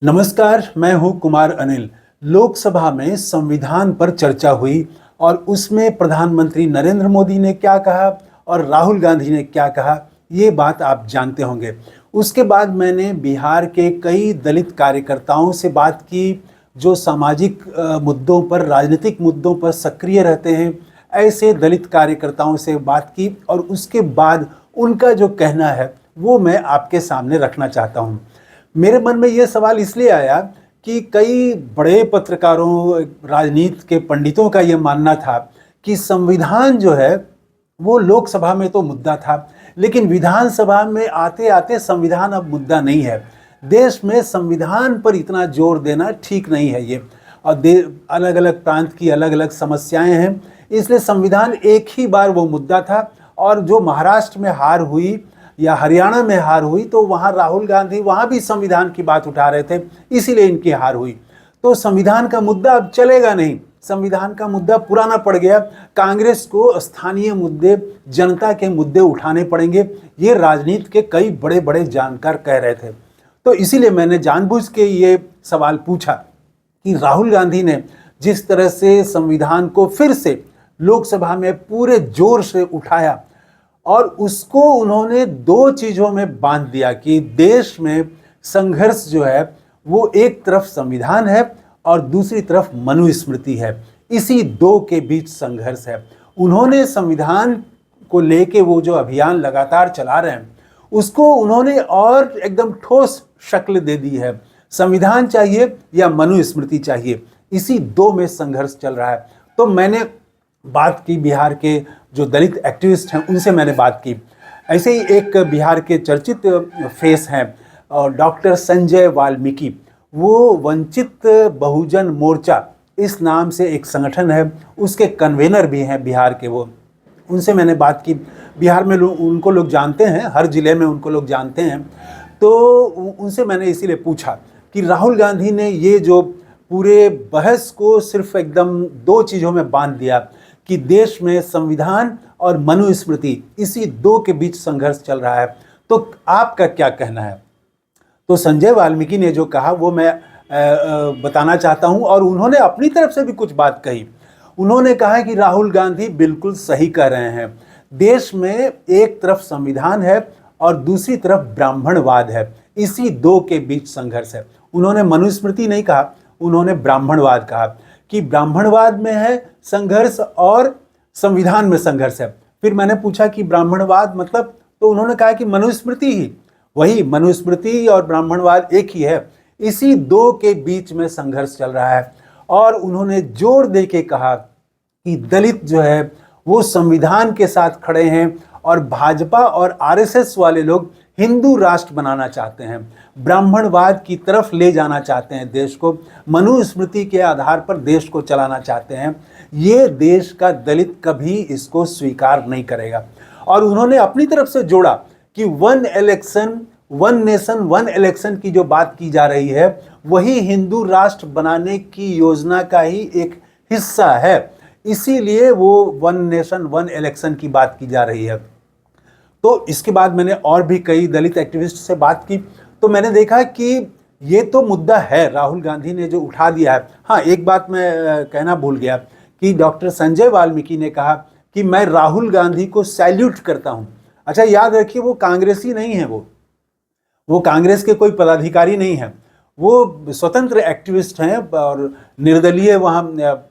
नमस्कार, मैं हूं कुमार अनिल। लोकसभा में संविधान पर चर्चा हुई और उसमें प्रधानमंत्री नरेंद्र मोदी ने क्या कहा और राहुल गांधी ने क्या कहा, ये बात आप जानते होंगे। उसके बाद मैंने बिहार के कई दलित कार्यकर्ताओं से बात की, जो सामाजिक मुद्दों पर, राजनीतिक मुद्दों पर सक्रिय रहते हैं। ऐसे दलित कार्यकर्ताओं से बात की और उसके बाद उनका जो कहना है वो मैं आपके सामने रखना चाहता हूँ। मेरे मन में ये सवाल इसलिए आया कि कई बड़े पत्रकारों, राजनीति के पंडितों का ये मानना था कि संविधान जो है वो लोकसभा में तो मुद्दा था, लेकिन विधानसभा में आते आते संविधान अब मुद्दा नहीं है। देश में संविधान पर इतना जोर देना ठीक नहीं है ये, और अलग अलग प्रांत की अलग अलग समस्याएं हैं, इसलिए संविधान एक ही बार वो मुद्दा था। और जो महाराष्ट्र में हार हुई या हरियाणा में हार हुई तो वहाँ राहुल गांधी वहाँ भी संविधान की बात उठा रहे थे, इसीलिए इनकी हार हुई। तो संविधान का मुद्दा अब चलेगा नहीं, संविधान का मुद्दा पुराना पड़ गया। कांग्रेस को स्थानीय मुद्दे, जनता के मुद्दे उठाने पड़ेंगे, ये राजनीति के कई बड़े बड़े जानकार कह रहे थे। तो इसीलिए मैंने जानबूझ के ये सवाल पूछा कि राहुल गांधी ने जिस तरह से संविधान को फिर से लोकसभा में पूरे जोर से उठाया और उसको उन्होंने दो चीज़ों में बांध दिया कि देश में संघर्ष जो है वो एक तरफ संविधान है और दूसरी तरफ मनुस्मृति है, इसी दो के बीच संघर्ष है। उन्होंने संविधान को लेके वो जो अभियान लगातार चला रहे हैं उसको उन्होंने और एकदम ठोस शक्ल दे दी है। संविधान चाहिए या मनुस्मृति चाहिए, इसी दो में संघर्ष चल रहा है। तो मैंने बात की बिहार के जो दलित एक्टिविस्ट हैं उनसे मैंने बात की। ऐसे ही एक बिहार के चर्चित फेस हैं डॉक्टर संजय वाल्मीकि, वो वंचित बहुजन मोर्चा इस नाम से एक संगठन है, उसके कन्वेनर भी हैं बिहार के। वो उनसे मैंने बात की। बिहार में उनको लोग जानते हैं, हर ज़िले में उनको लोग जानते हैं। तो उनसे मैंने इसीलिए पूछा कि राहुल गांधी ने ये जो पूरे बहस को सिर्फ एकदम दो चीज़ों में बांध दिया कि देश में संविधान और मनुस्मृति, इसी दो के बीच संघर्ष चल रहा है, तो आपका क्या कहना है? तो संजय वाल्मीकि ने जो कहा वो मैं बताना चाहता हूं, और उन्होंने अपनी तरफ से भी कुछ बात कही। उन्होंने कहा कि राहुल गांधी बिल्कुल सही कह रहे हैं, देश में एक तरफ संविधान है और दूसरी तरफ ब्राह्मणवाद है, इसी दो के बीच संघर्ष है। उन्होंने मनुस्मृति नहीं कहा, उन्होंने ब्राह्मणवाद कहा कि ब्राह्मणवाद में है संघर्ष और संविधान में संघर्ष है। फिर मैंने पूछा कि ब्राह्मणवाद मतलब, तो उन्होंने कहा कि मनुस्मृति ही, वही मनुस्मृति और ब्राह्मणवाद एक ही है, इसी दो के बीच में संघर्ष चल रहा है। और उन्होंने जोर दे के कहा कि दलित जो है वो संविधान के साथ खड़े हैं और भाजपा और आरएसएस वाले लोग हिंदू राष्ट्र बनाना चाहते हैं, ब्राह्मणवाद की तरफ ले जाना चाहते हैं देश को, मनुस्मृति के आधार पर देश को चलाना चाहते हैं। ये देश का दलित कभी इसको स्वीकार नहीं करेगा। और उन्होंने अपनी तरफ से जोड़ा कि one election one nation one election की जो बात की जा रही है वही हिंदू राष्ट्र बनाने की योजना का ही एक हिस्सा है, इसीलिए वो वन नेशन वन इलेक्शन की बात की जा रही है। तो इसके बाद मैंने और भी कई दलित एक्टिविस्ट से बात की, तो मैंने देखा कि ये तो मुद्दा है, राहुल गांधी ने जो उठा दिया है। हाँ, एक बात मैं कहना भूल गया कि डॉक्टर संजय वाल्मीकि ने कहा कि मैं राहुल गांधी को सैल्यूट करता हूँ। अच्छा, याद रखिए वो कांग्रेसी नहीं है, वो कांग्रेस के कोई पदाधिकारी नहीं है, वो स्वतंत्र एक्टिविस्ट हैं और निर्दलीय वहाँ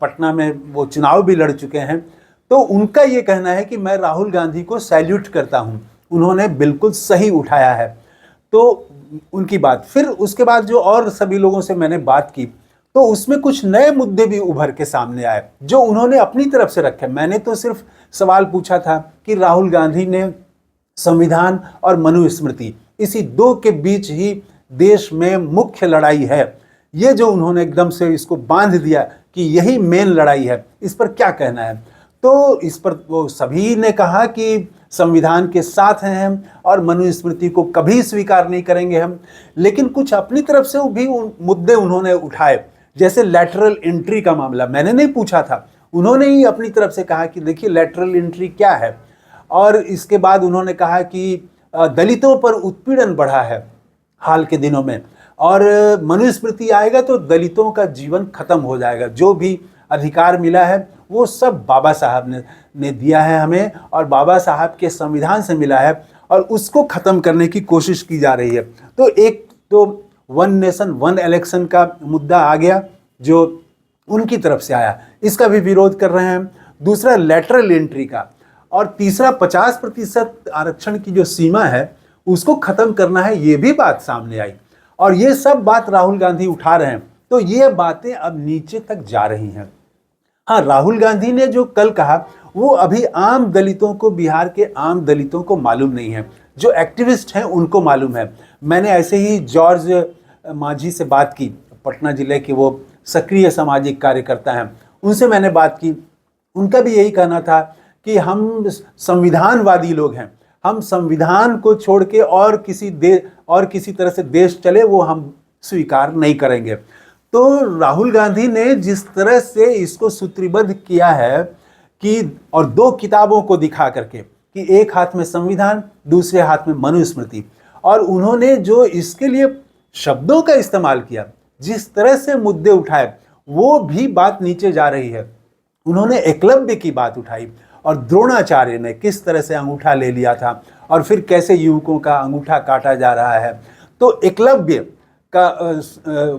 पटना में वो चुनाव भी लड़ चुके हैं। तो उनका ये कहना है कि मैं राहुल गांधी को सैल्यूट करता हूं, उन्होंने बिल्कुल सही उठाया है। तो उनकी बात, फिर उसके बाद जो और सभी लोगों से मैंने बात की तो उसमें कुछ नए मुद्दे भी उभर के सामने आए जो उन्होंने अपनी तरफ से रखे। मैंने तो सिर्फ सवाल पूछा था कि राहुल गांधी ने संविधान और मनुस्मृति, इसी दो के बीच ही देश में मुख्य लड़ाई है, ये जो उन्होंने एकदम से इसको बांध दिया कि यही मेन लड़ाई है, इस पर क्या कहना है? तो इस पर वो सभी ने कहा कि संविधान के साथ हैं हम और मनुस्मृति को कभी स्वीकार नहीं करेंगे हम। लेकिन कुछ अपनी तरफ से भी मुद्दे उन्होंने उठाए, जैसे लैटरल एंट्री का मामला। मैंने नहीं पूछा था, उन्होंने ही अपनी तरफ से कहा कि देखिए लैटरल एंट्री क्या है। और इसके बाद उन्होंने कहा कि दलितों पर उत्पीड़न बढ़ा है हाल के दिनों में, और मनुस्मृति आएगा तो दलितों का जीवन खत्म हो जाएगा। जो भी अधिकार मिला है वो सब बाबा साहब ने दिया है हमें, और बाबा साहब के संविधान से मिला है, और उसको खत्म करने की कोशिश की जा रही है। तो एक तो वन नेशन वन इलेक्शन का मुद्दा आ गया जो उनकी तरफ से आया, इसका भी विरोध कर रहे हैं। दूसरा लैटरल एंट्री का, और तीसरा 50% आरक्षण की जो सीमा है उसको खत्म करना है, ये भी बात सामने आई। और ये सब बात राहुल गांधी उठा रहे हैं, तो ये बातें अब नीचे तक जा रही हैं। हाँ, राहुल गांधी ने जो कल कहा वो अभी आम दलितों को, बिहार के आम दलितों को मालूम नहीं है, जो एक्टिविस्ट हैं उनको मालूम है। मैंने ऐसे ही जॉर्ज मांझी से बात की, पटना जिले के वो सक्रिय सामाजिक कार्यकर्ता हैं, उनसे मैंने बात की। उनका भी यही कहना था कि हम संविधानवादी लोग हैं, हम संविधान को छोड़ के और किसी तरह से देश चले वो हम स्वीकार नहीं करेंगे। तो राहुल गांधी ने जिस तरह से इसको सूत्रीबद्ध किया है कि, और दो किताबों को दिखा करके कि एक हाथ में संविधान, दूसरे हाथ में मनुस्मृति, और उन्होंने जो इसके लिए शब्दों का इस्तेमाल किया, जिस तरह से मुद्दे उठाए, वो भी बात नीचे जा रही है। उन्होंने एकलव्य की बात उठाई और द्रोणाचार्य ने किस तरह से अंगूठा ले लिया था और फिर कैसे युवकों का अंगूठा काटा जा रहा है। तो एकलव्य का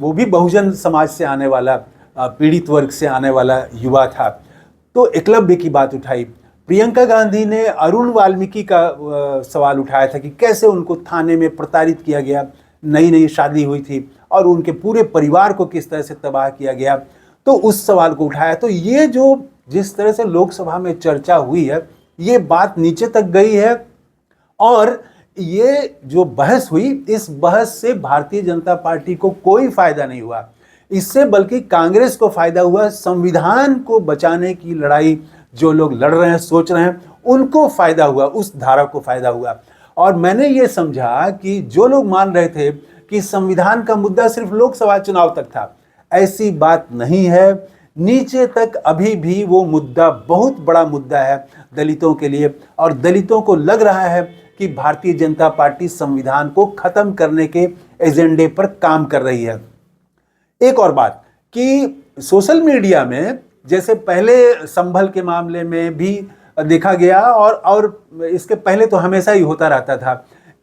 वो भी बहुजन समाज से आने वाला, पीड़ित वर्ग से आने वाला युवा था, तो एकलव्य की बात उठाई। प्रियंका गांधी ने अरुण वाल्मीकि का सवाल उठाया था कि कैसे उनको थाने में प्रताड़ित किया गया, नई नई शादी हुई थी और उनके पूरे परिवार को किस तरह से तबाह किया गया, तो उस सवाल को उठाया। तो ये जो जिस तरह से लोकसभा में चर्चा हुई है, ये बात नीचे तक गई है, और ये जो बहस हुई, इस बहस से भारतीय जनता पार्टी को कोई फायदा नहीं हुआ, इससे बल्कि कांग्रेस को फायदा हुआ। संविधान को बचाने की लड़ाई जो लोग लड़ रहे हैं, सोच रहे हैं, उनको फायदा हुआ, उस धारा को फायदा हुआ। और मैंने ये समझा कि जो लोग मान रहे थे कि संविधान का मुद्दा सिर्फ लोकसभा चुनाव तक था, ऐसी बात नहीं है। नीचे तक अभी भी वो मुद्दा बहुत बड़ा मुद्दा है दलितों के लिए, और दलितों को लग रहा है कि भारतीय जनता पार्टी संविधान को खत्म करने के एजेंडे पर काम कर रही है। एक और बात कि सोशल मीडिया में, जैसे पहले संभल के मामले में भी देखा गया, और इसके पहले तो हमेशा ही होता रहता था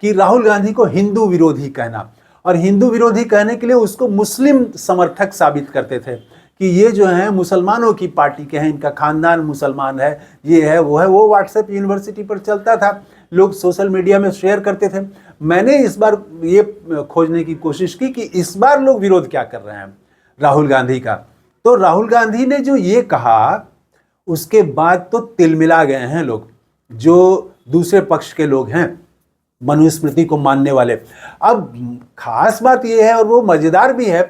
कि राहुल गांधी को हिंदू विरोधी कहना, और हिंदू विरोधी कहने के लिए उसको मुस्लिम समर्थक साबित करते थे कि ये जो है मुसलमानों की पार्टी के हैं, इनका खानदान मुसलमान है, ये है वो है। वो व्हाट्सएप यूनिवर्सिटी पर चलता था, लोग सोशल मीडिया में शेयर करते थे। मैंने इस बार ये खोजने की कोशिश की कि इस बार लोग विरोध क्या कर रहे हैं राहुल गांधी का। तो राहुल गांधी ने जो ये कहा, उसके बाद तो तिलमिला गए हैं लोग, जो दूसरे पक्ष के लोग हैं, मनुस्मृति को मानने वाले। अब खास बात यह है, और वो मजेदार भी है,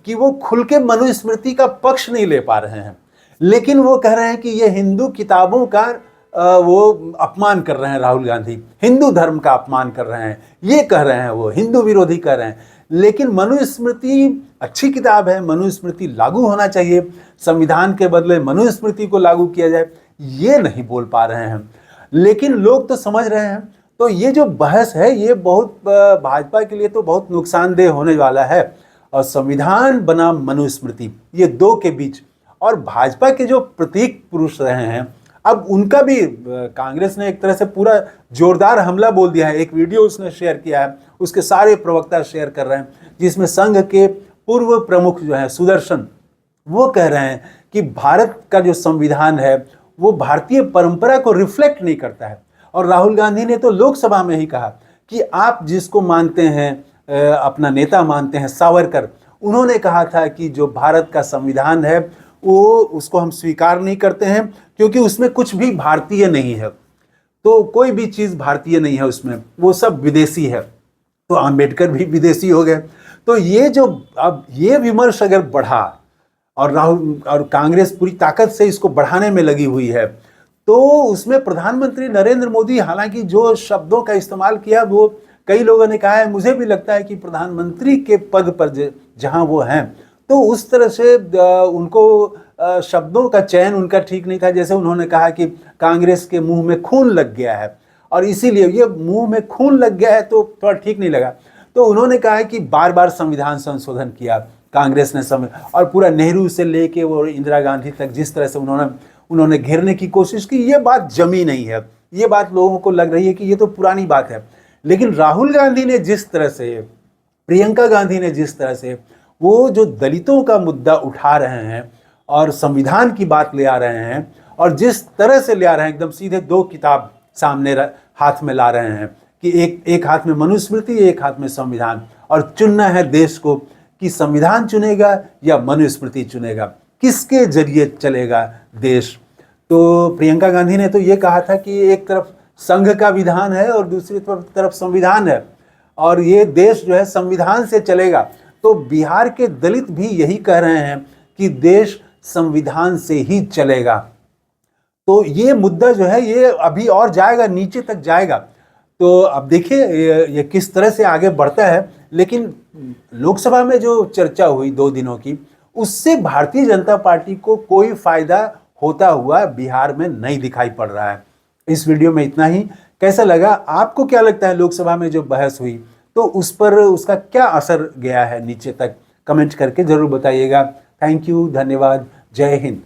कि वो खुल के मनुस्मृति का पक्ष नहीं ले पा रहे हैं, लेकिन वो कह रहे हैं कि ये हिंदू किताबों का वो अपमान कर रहे हैं राहुल गांधी, हिंदू धर्म का अपमान कर रहे हैं, ये कह रहे हैं, वो हिंदू विरोधी कह रहे हैं। लेकिन मनुस्मृति अच्छी किताब है, मनुस्मृति लागू होना चाहिए, संविधान के बदले मनुस्मृति को लागू किया जाए, ये नहीं बोल पा रहे हैं। लेकिन लोग तो समझ रहे हैं। तो ये जो बहस है, ये बहुत भाजपा के लिए तो बहुत नुकसानदेह होने वाला है। और संविधान बनाम मनुस्मृति, ये दो के बीच, और भाजपा के जो प्रतीक पुरुष रहे हैं, अब उनका भी कांग्रेस ने एक तरह से पूरा जोरदार हमला बोल दिया है। एक वीडियो उसने शेयर किया है, उसके सारे प्रवक्ता शेयर कर रहे हैं, जिसमें संघ के पूर्व प्रमुख जो है सुदर्शन, वो कह रहे हैं कि भारत का जो संविधान है वो भारतीय परंपरा को रिफ्लेक्ट नहीं करता है। और राहुल गांधी ने तो लोकसभा में ही कहा कि आप जिसको मानते हैं, अपना नेता मानते हैं, सावरकर, उन्होंने कहा था कि जो भारत का संविधान है वो उसको हम स्वीकार नहीं करते हैं, क्योंकि उसमें कुछ भी भारतीय नहीं है। तो कोई भी चीज़ भारतीय नहीं है उसमें, वो सब विदेशी है। तो अंबेडकर भी विदेशी हो गए। तो ये जो अब ये विमर्श अगर बढ़ा, और राहुल और कांग्रेस पूरी ताकत से इसको बढ़ाने में लगी हुई है, तो उसमें प्रधानमंत्री नरेंद्र मोदी, हालांकि जो शब्दों का इस्तेमाल किया, वो कई लोगों ने कहा है, मुझे भी लगता है कि प्रधानमंत्री के पद पर जहां वो हैं, तो उस तरह से उनको शब्दों का चयन उनका ठीक नहीं था। जैसे उन्होंने कहा कि कांग्रेस के मुंह में खून लग गया है, और इसीलिए ये मुंह में खून लग गया है, तो थोड़ा ठीक नहीं लगा। तो उन्होंने कहा है कि बार बार संविधान संशोधन किया कांग्रेस ने और पूरा नेहरू से लेके वो इंदिरा गांधी तक जिस तरह से उन्होंने घेरने की कोशिश की, ये बात जमी नहीं है। ये बात लोगों को लग रही है कि ये तो पुरानी बात है। लेकिन राहुल गांधी ने जिस तरह से, प्रियंका गांधी ने जिस तरह से वो जो दलितों का मुद्दा उठा रहे हैं और संविधान की बात ले आ रहे हैं, और जिस तरह से ले आ रहे हैं, एकदम सीधे दो किताब सामने हाथ में ला रहे हैं कि एक हाथ में मनुस्मृति, एक हाथ में संविधान, और चुनना है देश को कि संविधान चुनेगा या मनुस्मृति चुनेगा, किसके जरिए चलेगा देश। तो प्रियंका गांधी ने तो ये कहा था कि एक तरफ संघ का विधान है और दूसरी तरफ संविधान है, और ये देश जो है संविधान से चलेगा। तो बिहार के दलित भी यही कह रहे हैं कि देश संविधान से ही चलेगा। तो ये मुद्दा जो है ये अभी और जाएगा, नीचे तक जाएगा। तो अब देखिए ये किस तरह से आगे बढ़ता है। लेकिन लोकसभा में जो चर्चा हुई 2 दिनों की, उससे भारतीय जनता पार्टी को कोई फायदा होता हुआ बिहार में नहीं दिखाई पड़ रहा है। इस वीडियो में इतना ही। कैसा लगा, आपको क्या लगता है लोकसभा में जो बहस हुई तो उस पर उसका क्या असर गया है नीचे तक, कमेंट करके जरूर बताइएगा। थैंक यू, धन्यवाद, जय हिंद।